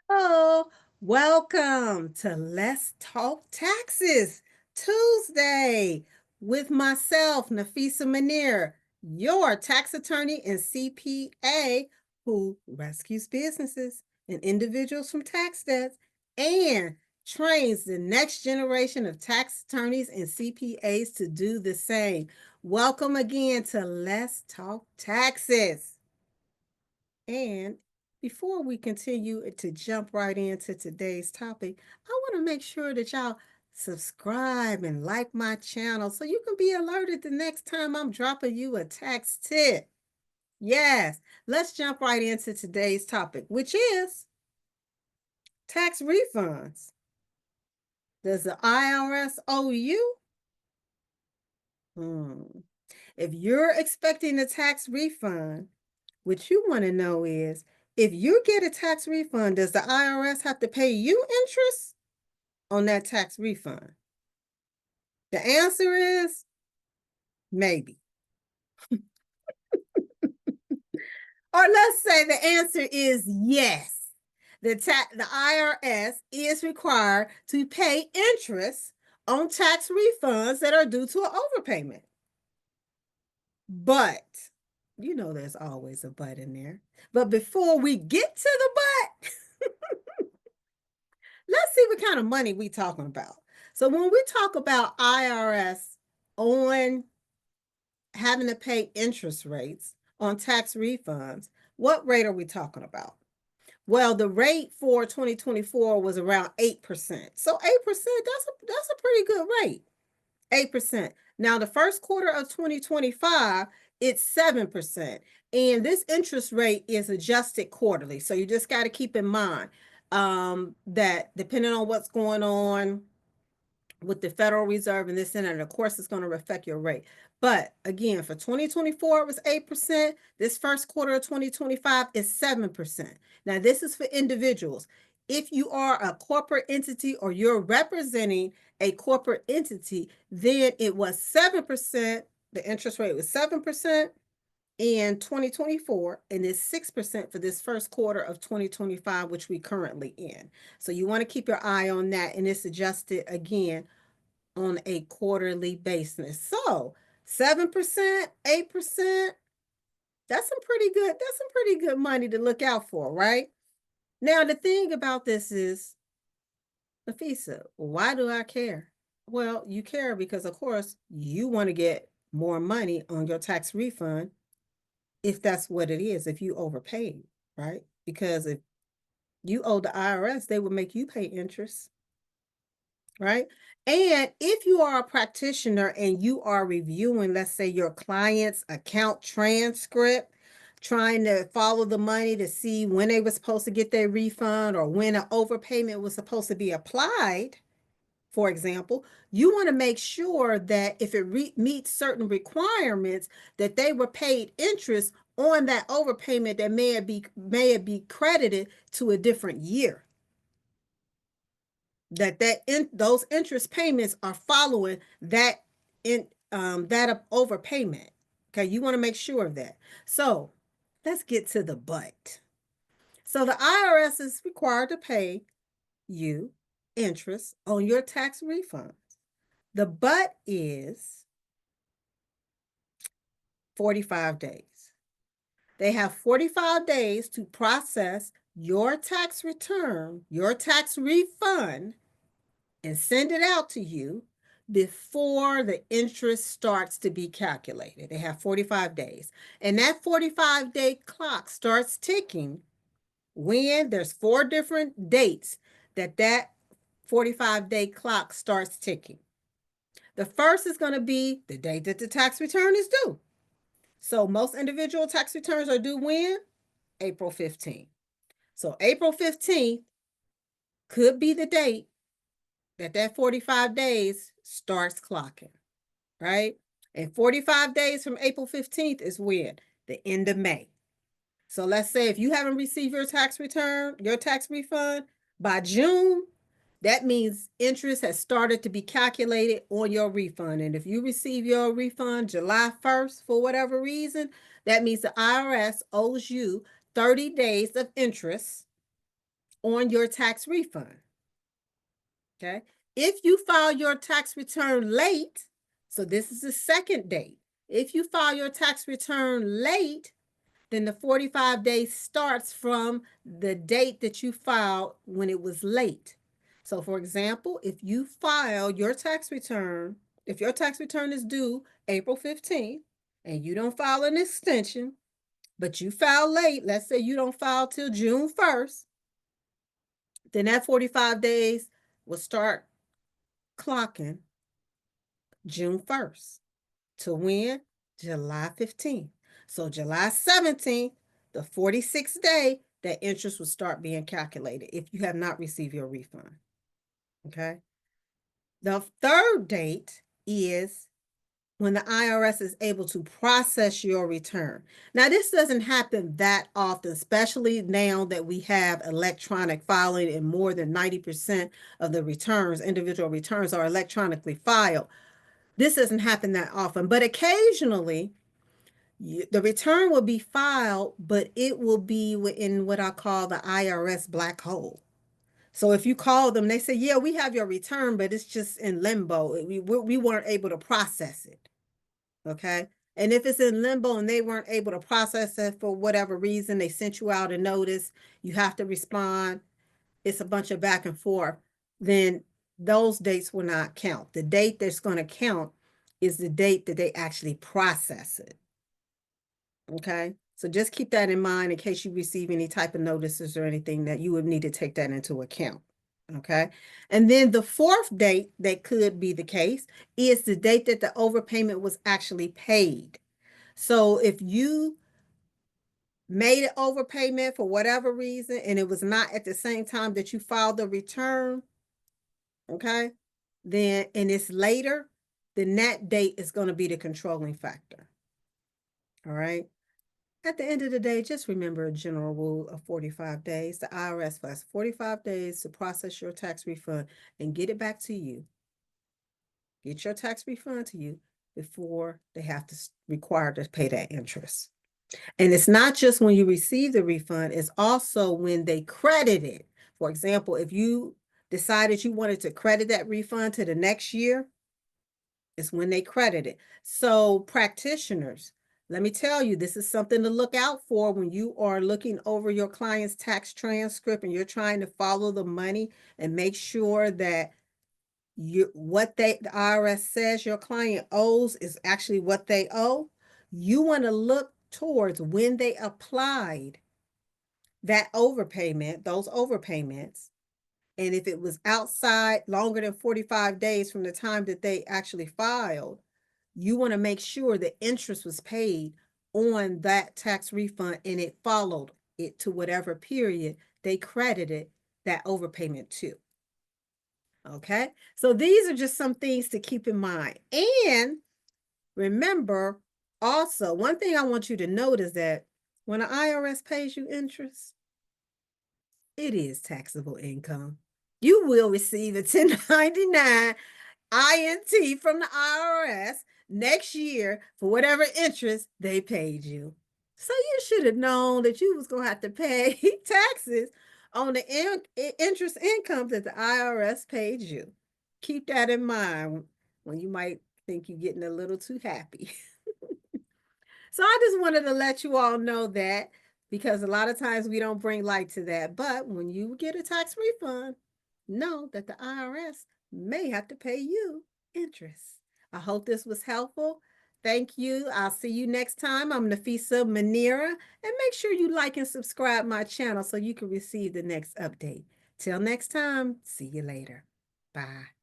Oh, welcome to Let's Talk Taxes Tuesday with myself, Nafisa Manir, your tax attorney and CPA who rescues businesses and individuals from tax debts and trains the next generation of tax attorneys and CPAs to do the same. Welcome again to Let's Talk Taxes. And before we continue to jump right into today's topic, I want to make sure that y'all subscribe and like my channel so you can be alerted the next time I'm dropping you a tax tip. Yes, let's jump right into today's topic, which is tax refunds. Does the IRS owe you? If you're expecting a tax refund, what you want to know is, if you get a tax refund, does the IRS have to pay you interest on that tax refund? The answer is maybe. Or let's say the answer is yes. The IRS is required to pay interest on tax refunds that are due to an overpayment. But you know there's always a but in there. But before we get to the but, let's see what kind of money we talking about. So when we talk about IRS on having to pay interest rates on tax refunds, what rate are we talking about? Well, the rate for 2024 was around 8%. So 8%, that's a pretty good rate. 8%. Now, the first quarter of 2025, it's 7%. And this interest rate is adjusted quarterly. So you just got to keep in mind that depending on what's going on with the Federal Reserve and this and that, of course, it's going to affect your rate. But again, for 2024, it was 8%. This first quarter of 2025 is 7%. Now, this is for individuals. If you are a corporate entity or you're representing a corporate entity, then it was 7%. The interest rate was 7% in 2024, and it's 6% for this first quarter of 2025, which we currently in. So you want to keep your eye on that, and it's adjusted again on a quarterly basis. So 7%, 8%, that's some pretty good money to look out for, right? Now, the thing about this is, Nafisa, why do I care? Well, you care because, of course, you want to get more money on your tax refund if that's what it is, if you overpaid, right? Because if you owe the IRS, they would make you pay interest, right? And if you are a practitioner and you are reviewing, let's say, your client's account transcript, trying to follow the money to see when they were supposed to get their refund or when an overpayment was supposed to be applied, for example, you want to make sure that if it meets certain requirements, that they were paid interest on that overpayment that may be credited to a different year. Those interest payments are following that overpayment. Okay, you want to make sure of that. So let's get to the but. So the IRS is required to pay you interest on your tax refunds. The but is 45 days. They have 45 days to process your tax return, your tax refund, and send it out to you before the interest starts to be calculated. They have 45 days. And that 45-day clock starts ticking when there's 4 different dates that 45-day clock starts ticking. The first is going to be the date that the tax return is due. So most individual tax returns are due when? April 15th. So April 15th could be the date that 45 days starts clocking, right? And 45 days from April 15th is when? The end of May. So let's say if you haven't received your tax return, your tax refund by June, that means interest has started to be calculated on your refund. And if you receive your refund July 1st for whatever reason, that means the IRS owes you 30 days of interest on your tax refund. Okay. If you file your tax return late, so this is the second date. If you file your tax return late, then the 45 days starts from the date that you filed when it was late. So for example, if you file your tax return, if your tax return is due April 15th and you don't file an extension, but you file late, let's say you don't file till June 1st, then that 45 days will start clocking June 1st to when? July 15th. So July 17th, the 46th day, that interest will start being calculated if you have not received your refund. Okay. The third date is when the IRS is able to process your return. Now, this doesn't happen that often, especially now that we have electronic filing and more than 90% of the returns, individual returns, are electronically filed. This doesn't happen that often, but occasionally the return will be filed, but it will be in what I call the IRS black hole. So if you call them, they say, yeah, we have your return, but it's just in limbo. We weren't able to process it. Okay. And if it's in limbo and they weren't able to process it for whatever reason, they sent you out a notice, you have to respond. It's a bunch of back and forth. Then those dates will not count. The date that's going to count is the date that they actually process it. Okay. So just keep that in mind in case you receive any type of notices or anything that you would need to take that into account. Okay. And then the fourth date that could be the case is the date that the overpayment was actually paid. So if you made an overpayment for whatever reason and it was not at the same time that you filed the return, okay, then and it's later, then that date is going to be the controlling factor. All right. At the end of the day, just remember a general rule of 45 days. The IRS has 45 days to process your tax refund and get it back to you. Get your tax refund to you before they have to require to pay that interest. And it's not just when you receive the refund, it's also when they credit it. For example, if you decided you wanted to credit that refund to the next year, it's when they credit it. So practitioners, let me tell you, this is something to look out for when you are looking over your client's tax transcript and you're trying to follow the money and make sure that what the IRS says your client owes is actually what they owe. You want to look towards when they applied that overpayment, those overpayments, and if it was outside longer than 45 days from the time that they actually filed, you want to make sure the interest was paid on that tax refund and it followed it to whatever period they credited that overpayment to. Okay, so these are just some things to keep in mind. And remember, also, one thing I want you to note is that when the IRS pays you interest, it is taxable income. You will receive a 1099 INT from the IRS next year for whatever interest they paid you. So you should have known that you was going to have to pay taxes on the interest income that the IRS paid you. Keep that in mind when you might think you're getting a little too happy. So I just wanted to let you all know that because a lot of times we don't bring light to that. But when you get a tax refund, know that the IRS may have to pay you interest. I hope this was helpful. Thank you. I'll see you next time. I'm Nafisa Manira, and make sure you like and subscribe my channel so you can receive the next update. Till next time, see you later. Bye.